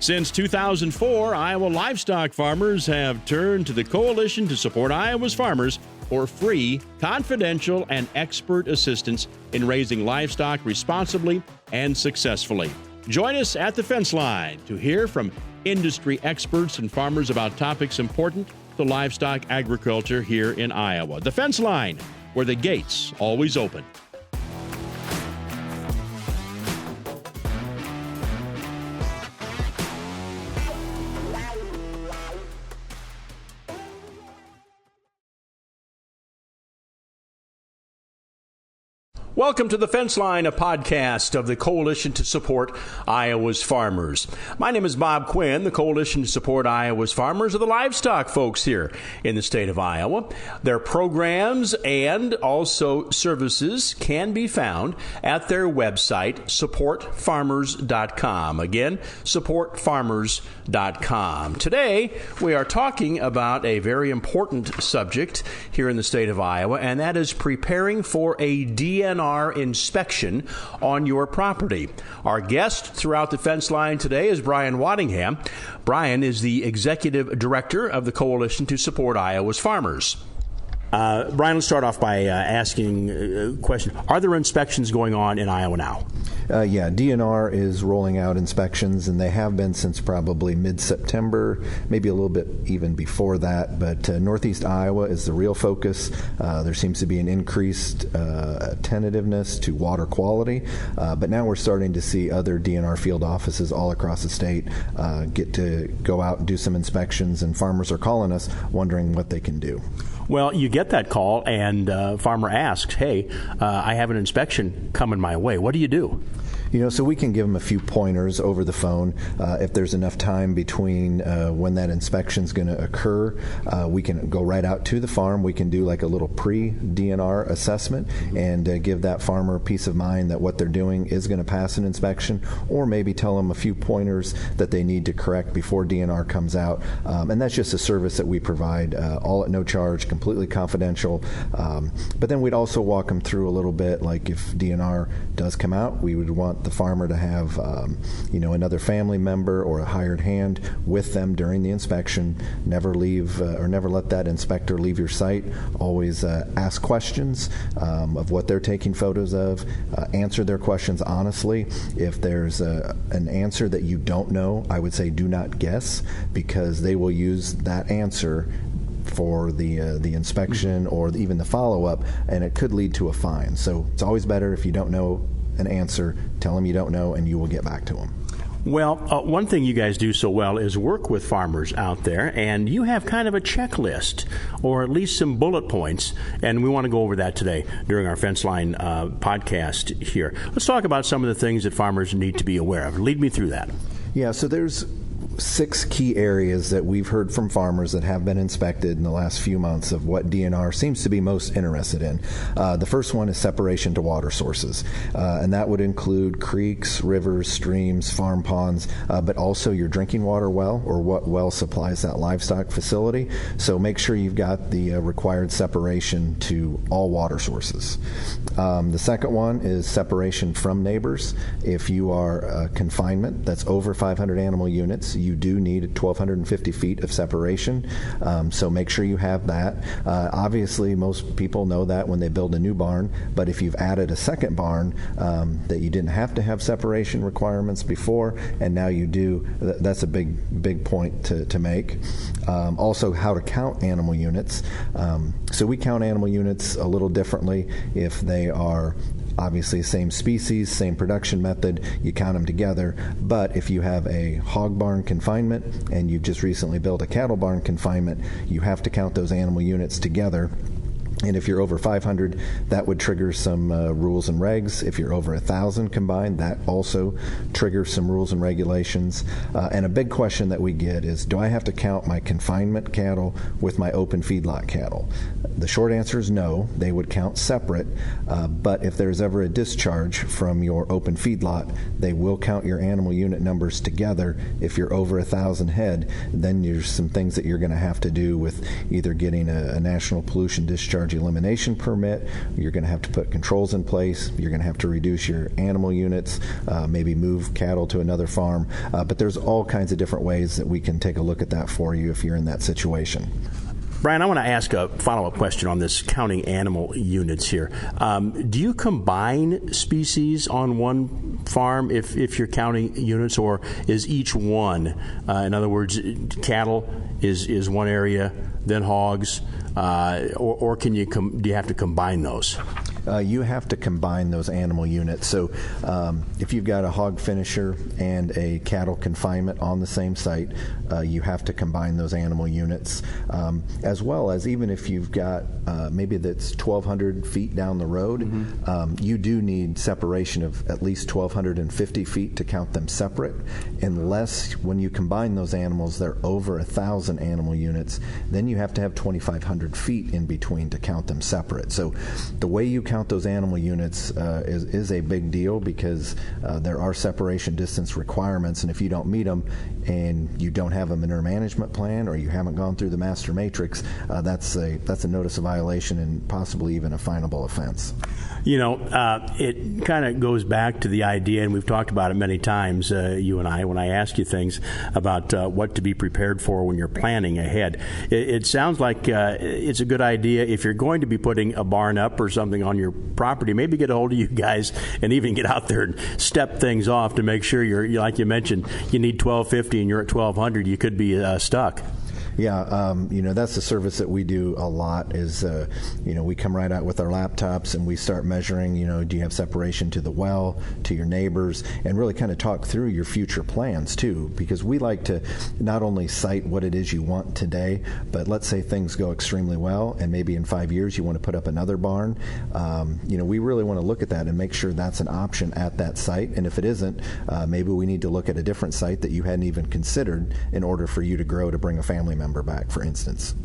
Since 2004, Iowa livestock farmers have turned to the Coalition to Support Iowa's Farmers for free, confidential, and expert assistance in raising livestock responsibly and successfully. Join us at the fence line to hear from industry experts and farmers about topics important to livestock agriculture here in Iowa. The fence line, where the gates always open. Welcome to The Fence Line, a podcast of the Coalition to Support Iowa's Farmers. My name is Bob Quinn. The Coalition to Support Iowa's Farmers are the livestock folks here in the state of Iowa. Their programs and also services can be found at their website, supportfarmers.com. Again, supportfarmers.com. Today, we are talking about a very important subject here in the state of Iowa, and that is preparing for a DNR inspection on your property. Our guest throughout the fence line today is Brian Waddingham. Brian is the Executive Director of the Coalition to Support Iowa's Farmers. Brian, let's start off by asking a question. Are there inspections going on in Iowa now? Yeah, DNR is rolling out inspections, and they have been since probably mid-September, maybe a little bit even before that, but Northeast Iowa is the real focus. There seems to be an increased attentiveness to water quality, but now we're starting to see other DNR field offices all across the state get to go out and do some inspections, and farmers are calling us wondering what they can do. Well, you get that call, and farmer asks, hey, I have an inspection coming my way. What do you do? So we can give them a few pointers over the phone. If there's enough time between when that inspection's going to occur, we can go right out to the farm. We can do like a little pre-DNR assessment and give that farmer peace of mind that what they're doing is going to pass an inspection, or maybe tell them a few pointers that they need to correct before DNR comes out. And that's just a service that we provide, all at no charge, completely confidential. But then we'd also walk them through a little bit, like if DNR does come out, we would want the farmer to have another family member or a hired hand with them during the inspection. Never leave or never let that inspector leave your site. Always ask questions of what they're taking photos of. Answer their questions honestly. If there's an answer that you don't know, I would say do not guess, because they will use that answer for the inspection or even the follow-up, and it could lead to a fine. So it's always better if you don't know an answer, tell them you don't know, and you will get back to them. Well, one thing you guys do so well is work with farmers out there, and you have kind of a checklist, or at least some bullet points, and we want to go over that today during our Fence Line podcast here. Let's talk about some of the things that farmers need to be aware of. Lead me through that. Yeah, so there's 6 key areas that we've heard from farmers that have been inspected in the last few months of what DNR seems to be most interested in. The first one is separation to water sources, and that would include creeks, rivers, streams, farm ponds, but also your drinking water well, or what well supplies that livestock facility. So make sure you've got the required separation to all water sources. The second one is separation from neighbors. If you are confinement that's over 500 animal units, you do need 1,250 feet of separation, so make sure you have that. Obviously, most people know that when they build a new barn, but if you've added a second barn that you didn't have to have separation requirements before, and now you do, that's a big point to make. Also, how to count animal units. So we count animal units a little differently. If they are obviously same species, same production method, you count them together. But if you have a hog barn confinement and you've just recently built a cattle barn confinement, you have to count those animal units together. And if you're over 500, that would trigger some rules and regs. If you're over 1,000 combined, that also triggers some rules and regulations. And a big question that we get is, do I have to count my confinement cattle with my open feedlot cattle? The short answer is no. They would count separate. But if there's ever a discharge from your open feedlot, they will count your animal unit numbers together. If you're over 1,000 head, then there's some things that you're going to have to do with either getting a national pollution discharge large elimination permit. You're going to have to put controls in place. You're going to have to reduce your animal units, maybe move cattle to another farm. But there's all kinds of different ways that we can take a look at that for you if you're in that situation. Brian, I want to ask a follow-up question on this counting animal units here. Do you combine species on one farm if you're counting units, or is each one, in other words, cattle is one area, then hogs, or do you have to combine those? You have to combine those animal units. So if you've got a hog finisher and a cattle confinement on the same site, you have to combine those animal units, as well as even if you've got maybe that's 1,200 feet down the road, you do need separation of at least 1,250 feet to count them separate, unless when you combine those animals, they're over 1,000 animal units, then you have to have 2,500 feet in between to count them separate. So the way you count those animal units is a big deal, because there are separation distance requirements, and if you don't meet them and you don't have a manure management plan, or you haven't gone through the master matrix, that's a notice of violation and possibly even a finable offense. You know, it kind of goes back to the idea, and we've talked about it many times, you and I, when I ask you things about what to be prepared for when you're planning ahead. It sounds like it's a good idea if you're going to be putting a barn up or something on your property, maybe get a hold of you guys and even get out there and step things off to make sure you're, like you mentioned, you need 1,250 and you're at 1,200, you could be stuck. Yeah, that's the service that we do a lot is, we come right out with our laptops and we start measuring, do you have separation to the well, to your neighbors, and really kind of talk through your future plans too, because we like to not only cite what it is you want today, but let's say things go extremely well and maybe in 5 years you want to put up another barn. We really want to look at that and make sure that's an option at that site, and if it isn't, maybe we need to look at a different site that you hadn't even considered in order for you to grow to bring a family member back, for instance.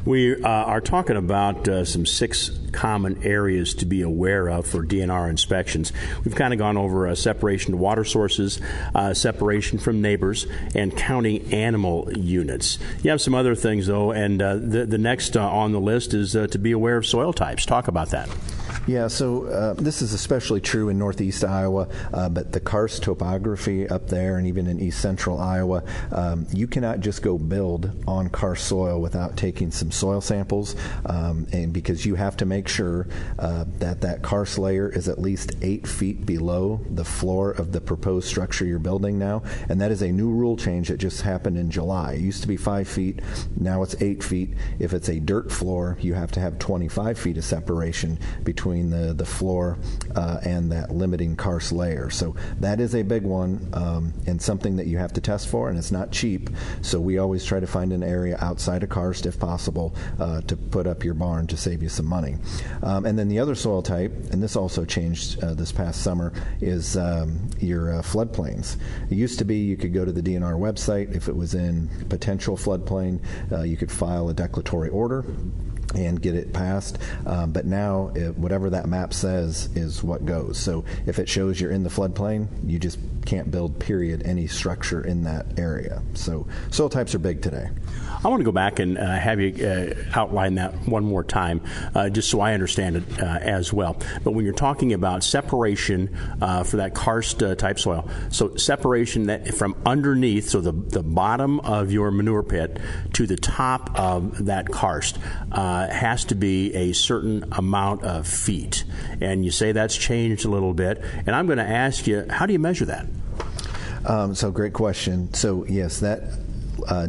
We are talking about some 6 common areas to be aware of for DNR inspections. We've kind of gone over separation to water sources, separation from neighbors, and counting animal units. You have some other things, though, and the next on the list is to be aware of soil types. Talk about that. Yeah, so this is especially true in northeast Iowa, but the karst topography up there and even in east central Iowa, you cannot just go build on karst soil without taking some soil samples, and because you have to make sure that karst layer is at least 8 feet below the floor of the proposed structure you're building now, and that is a new rule change that just happened in July. It used to be 5 feet, now it's 8 feet. If it's a dirt floor, you have to have 25 feet of separation between the floor and that limiting karst layer. So that is a big one and something that you have to test for, and it's not cheap. So we always try to find an area outside of karst if possible to put up your barn to save you some money. And then the other soil type, and this also changed this past summer, is your floodplains. It used to be you could go to the DNR website. If it was in potential floodplain, you could file a declaratory order and get it passed, but now whatever that map says is what goes. So if it shows you're in the floodplain, you just can't build, period, any structure in that area. So soil types are big today. I want to go back and have you outline that one more time, just so I understand it as well. But when you're talking about separation for that karst type soil, so separation that from underneath, so the bottom of your manure pit to the top of that karst has to be a certain amount of feet. And you say that's changed a little bit. And I'm going to ask you, how do you measure that? So great question. So yes, that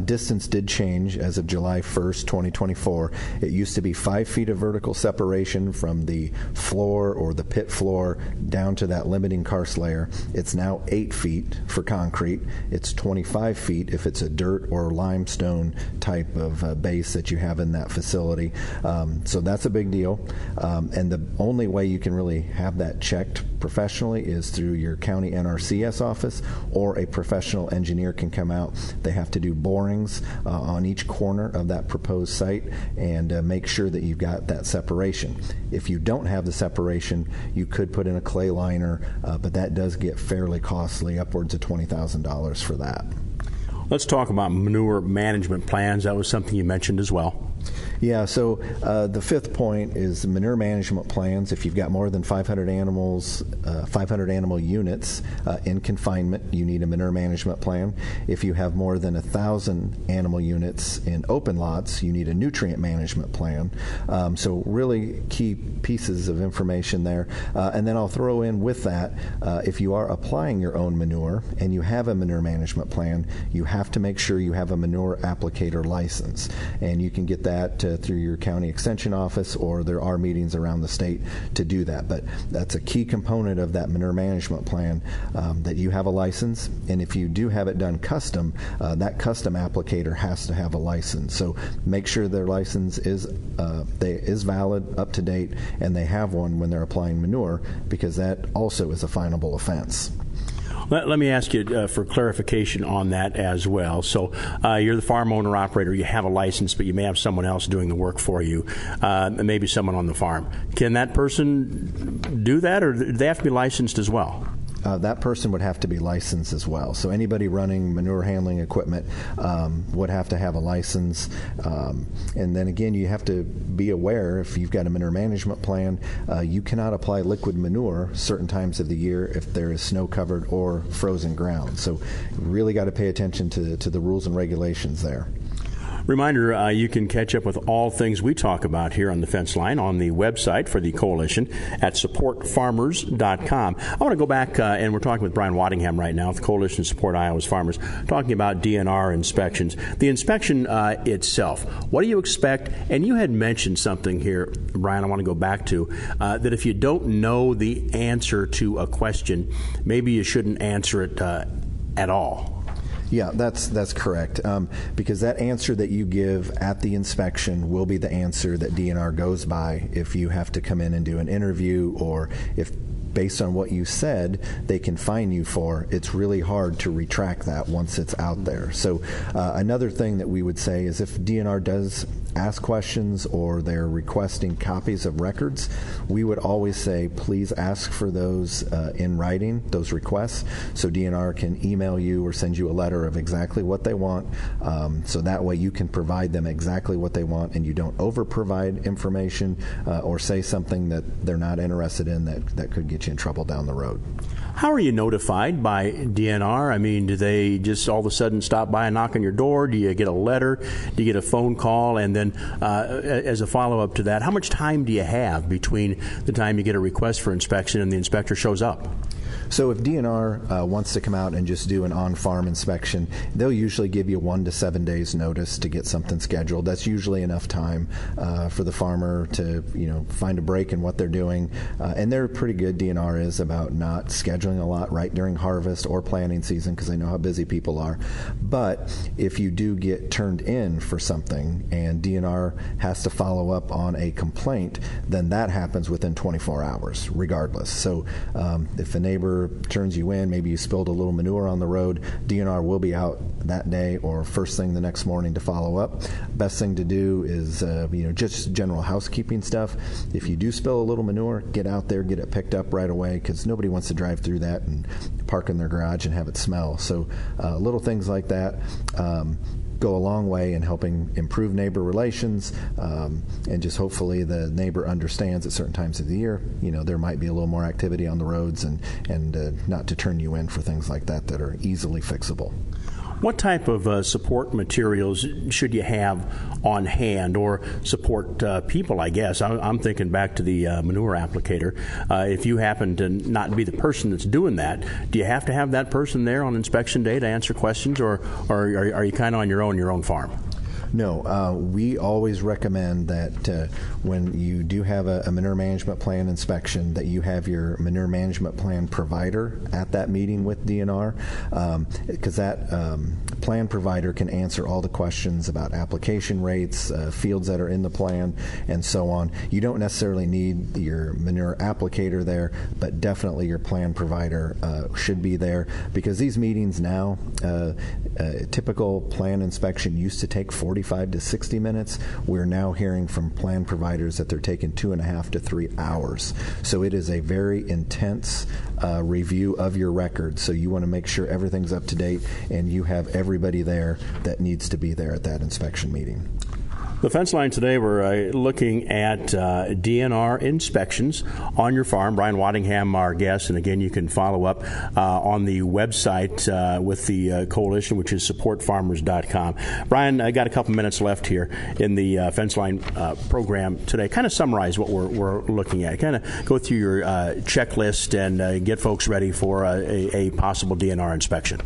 distance did change as of July 1st, 2024. It used to be 5 feet of vertical separation from the floor or the pit floor down to that limiting karst layer. It's now 8 feet for concrete. It's 25 feet if it's a dirt or limestone type of base that you have in that facility. So that's a big deal. And the only way you can really have that checked professionally is through your county NRCS office, or a professional engineer can come out. They have to do borings on each corner of that proposed site and make sure that you've got that separation. If you don't have the separation, you could put in a clay liner, but that does get fairly costly, upwards of $20,000 for that. Let's talk about manure management plans. That was something you mentioned as well. Yeah, so the fifth point is manure management plans. If you've got more than 500 animals, 500 animal units in confinement, you need a manure management plan. If you have more than 1,000 animal units in open lots, you need a nutrient management plan. So really key pieces of information there. And then I'll throw in with that, if you are applying your own manure and you have a manure management plan, you have to make sure you have a manure applicator license. And you can get that through your county extension office, or there are meetings around the state to do that. But that's a key component of that manure management plan, that you have a license. And if you do have it done custom, that custom applicator has to have a license. So make sure their license is valid, up to date, and they have one when they're applying manure, because that also is a finable offense. Let me ask you for clarification on that as well. So you're the farm owner operator. You have a license, but you may have someone else doing the work for you, maybe someone on the farm. Can that person do that, or do they have to be licensed as well? That person would have to be licensed as well. So anybody running manure handling equipment would have to have a license. And then again, you have to be aware, if you've got a manure management plan, you cannot apply liquid manure certain times of the year if there is snow-covered or frozen ground. So you really got to pay attention to the rules and regulations there. Reminder, you can catch up with all things we talk about here on the Fence Line on the website for the coalition at supportfarmers.com. I want to go back, and we're talking with Brian Waddingham right now, with the Coalition to Support Iowa's Farmers, talking about DNR inspections. The inspection itself, what do you expect? And you had mentioned something here, Brian, I want to go back to, that if you don't know the answer to a question, maybe you shouldn't answer it at all. Yeah, that's correct, because that answer that you give at the inspection will be the answer that DNR goes by if you have to come in and do an interview, or if based on what you said, they can fine you for. It's really hard to retract that once it's out there. So another thing that we would say is if DNR does ask questions or they're requesting copies of records, we would always say, please ask for those in writing, those requests, so DNR can email you or send you a letter of exactly what they want, so that way you can provide them exactly what they want and you don't over-provide information or say something that they're not interested in that could get you in trouble down the road. How are you notified by DNR? I mean, do they just all of a sudden stop by and knock on your door? Do you get a letter? Do you get a phone call? And then as a follow-up to that, how much time do you have between the time you get a request for inspection and the inspector shows up? So if DNR wants to come out and just do an on-farm inspection, they'll usually give you 1 to 7 days notice to get something scheduled. That's usually enough time for the farmer to find a break in what they're doing. And they're pretty good, DNR is, about not scheduling a lot right during harvest or planting season because they know how busy people are. But if you do get turned in for something and DNR has to follow up on a complaint, then that happens within 24 hours regardless. So if a neighbor turns you in, maybe you spilled a little manure on the road, DNR will be out that day or first thing the next morning to follow up. Best thing to do is just general housekeeping stuff. If you do spill a little manure, get out there, get it picked up right away, because nobody wants to drive through that and park in their garage and have it smell. So little things like that go a long way in helping improve neighbor relations, and just hopefully the neighbor understands at certain times of the year, there might be a little more activity on the roads and not to turn you in for things like that are easily fixable. What type of support materials should you have on hand, or support people, I guess? I'm thinking back to the manure applicator. If you happen to not be the person that's doing that, do you have to have that person there on inspection day to answer questions, or are you kind of on your own farm? No, we always recommend that when you do have a manure management plan inspection, that you have your manure management plan provider at that meeting with DNR, because that plan provider can answer all the questions about application rates, fields that are in the plan, and so on. You don't necessarily need your manure applicator there, but definitely your plan provider should be there, because these meetings now, a typical plan inspection used to take 45 to 60 minutes. We're now hearing from plan providers that they're taking 2.5 to 3 hours. So it is a very intense review of your records. So you want to make sure everything's up to date and you have everybody there that needs to be there at that inspection meeting. The fence line today, we're looking at DNR inspections on your farm. Brian Waddingham, our guest, and again, you can follow up on the website with the coalition, which is supportfarmers.com. Brian, I got a couple minutes left here in the fence line program today. Kind of summarize what we're looking at. Kind of go through your checklist and get folks ready for a possible DNR inspection.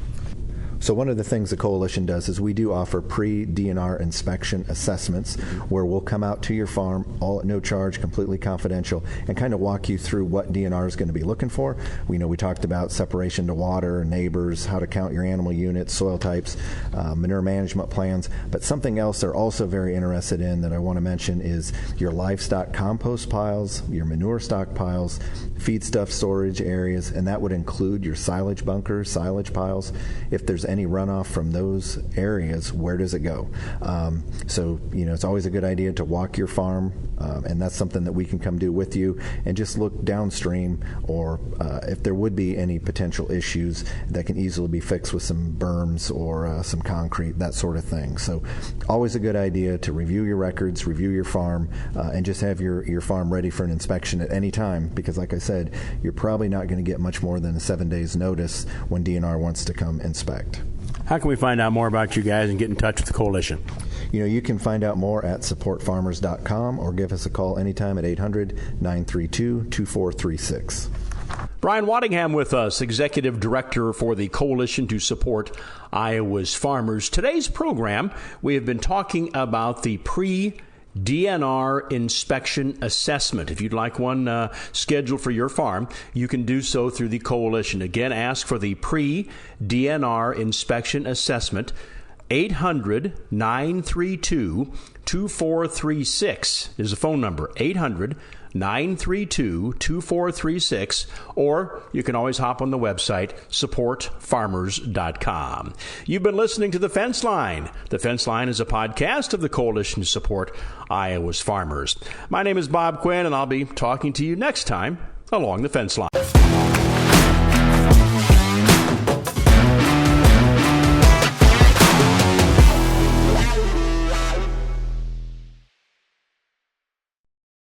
So one of the things the coalition does is we do offer pre-DNR inspection assessments where we'll come out to your farm, all at no charge, completely confidential, and kind of walk you through what DNR is going to be looking for. We talked about separation to water, neighbors, how to count your animal units, soil types, manure management plans, but something else they're also very interested in that I want to mention is your livestock compost piles, your manure stockpiles, feedstuff storage areas, and that would include your silage bunkers, silage piles. If there's any runoff from those areas, where does it go? So it's always a good idea to walk your farm, and that's something that we can come do with you and just look downstream, or if there would be any potential issues that can easily be fixed with some berms or some concrete, that sort of thing. So always a good idea to review your records, review your farm, and just have your farm ready for an inspection at any time, because like I said, you're probably not going to get much more than a 7 days notice when DNR wants to come inspect. How can we find out more about you guys and get in touch with the coalition? You can find out more at supportfarmers.com or give us a call anytime at 800-932-2436. Brian Waddingham with us, Executive Director for the Coalition to Support Iowa's Farmers. Today's program, we have been talking about the DNR inspection assessment. If you'd like one scheduled for your farm, you can do so through the coalition. Again, ask for the DNR inspection assessment. 800-932-2436 is the phone number. 800-932-2436, or you can always hop on the website, supportfarmers.com. You've been listening to The Fence Line. The Fence Line is a podcast of the Coalition to Support Iowa's Farmers. My name is Bob Quinn, and I'll be talking to you next time along The Fence Line.